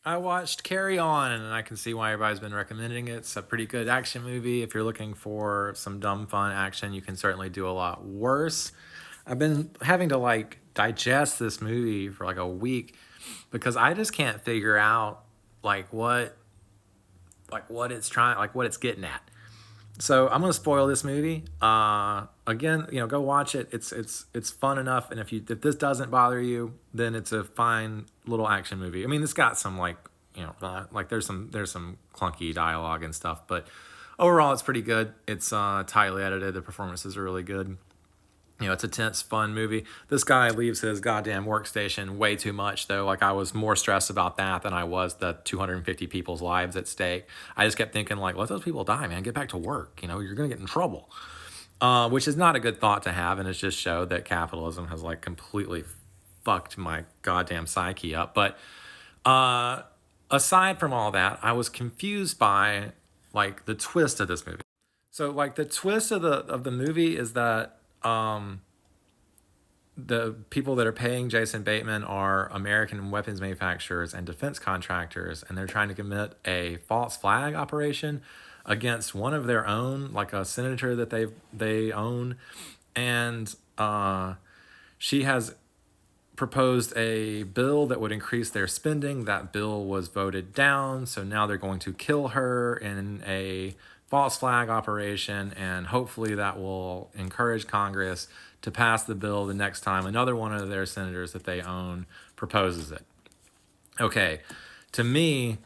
I watched Carry On, and I can see why everybody's been recommending it. It's a pretty good action movie. If you're looking for some dumb, fun action, you can certainly do a lot worse. I've been having to like digest this movie for like a week because I just can't figure out like what what it's trying, like what it's getting at. So I'm gonna spoil this movie. Again, go watch it. It's fun enough, and if this doesn't bother you, then it's a fine little action movie. I mean, it's got some like there's some clunky dialogue and stuff, but overall, it's pretty good. It's tightly edited. The performances are really good. It's a tense, fun movie. This guy leaves his goddamn workstation way too much, though. Like, I was more stressed about that than I was the 250 people's lives at stake. I just kept thinking, like, let those people die, man. Get back to work. You're going to get in trouble. Which is not a good thought to have, and it's just showed that capitalism has, like, completely fucked my goddamn psyche up. But aside from all that, I was confused by, like, the twist of this movie. So, like, the twist of the movie is that the people that are paying Jason Bateman are American weapons manufacturers and defense contractors, and they're trying to commit a false flag operation against one of their own, like a senator that they own, and she has proposed a bill that would increase their spending. That bill was voted down, so now they're going to kill her in a false flag operation, and hopefully that will encourage Congress to pass the bill the next time another one of their senators that they own proposes it. Okay, to me,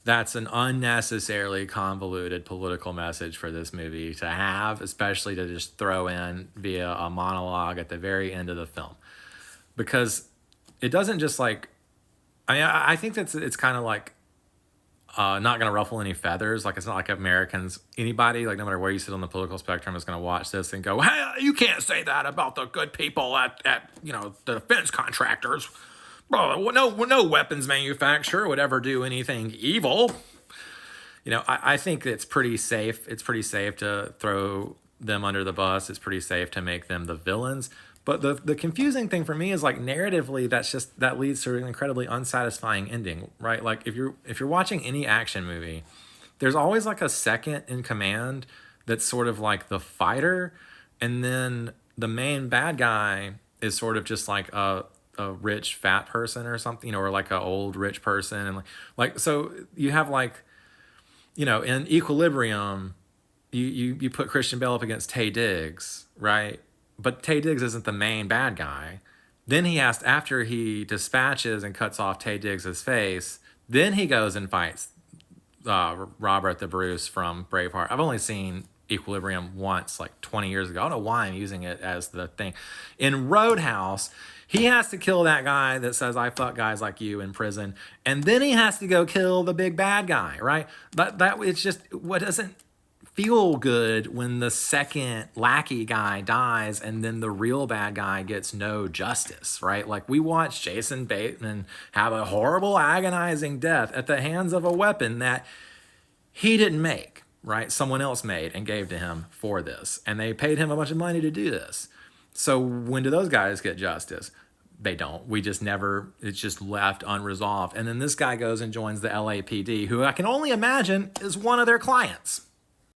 that's an unnecessarily convoluted political message for this movie to have, especially to just throw in via a monologue at the very end of the film. Because it doesn't just like, I think that it's kind of like not going to ruffle any feathers. Like, it's not like anybody, like, no matter where you sit on the political spectrum, is going to watch this and go, hey, you can't say that about the good people at the defense contractors. Bro, no weapons manufacturer would ever do anything evil. I think it's pretty safe. It's pretty safe to throw them under the bus. It's pretty safe to make them the villains. But the confusing thing for me is, like, narratively, that leads to an incredibly unsatisfying ending, right? Like, if you're watching any action movie, there's always like a second in command that's sort of like the fighter, and then the main bad guy is sort of just like a rich fat person or something, or like an old rich person, and like so you have like, in Equilibrium, you put Christian Bale up against Taye Diggs, right? But Taye Diggs isn't the main bad guy. Then after he dispatches and cuts off Taye Diggs' face, then he goes and fights Robert the Bruce from Braveheart. I've only seen Equilibrium once, like 20 years ago. I don't know why I'm using it as the thing. In Roadhouse, he has to kill that guy that says, I fuck guys like you in prison. And then he has to go kill the big bad guy, right? That it's just what doesn't feel good when the second lackey guy dies and then the real bad guy gets no justice, right? Like, we watched Jason Bateman have a horrible, agonizing death at the hands of a weapon that he didn't make, right? Someone else made and gave to him for this. And they paid him a bunch of money to do this. So when do those guys get justice? They don't. It's just left unresolved. And then this guy goes and joins the LAPD, who I can only imagine is one of their clients.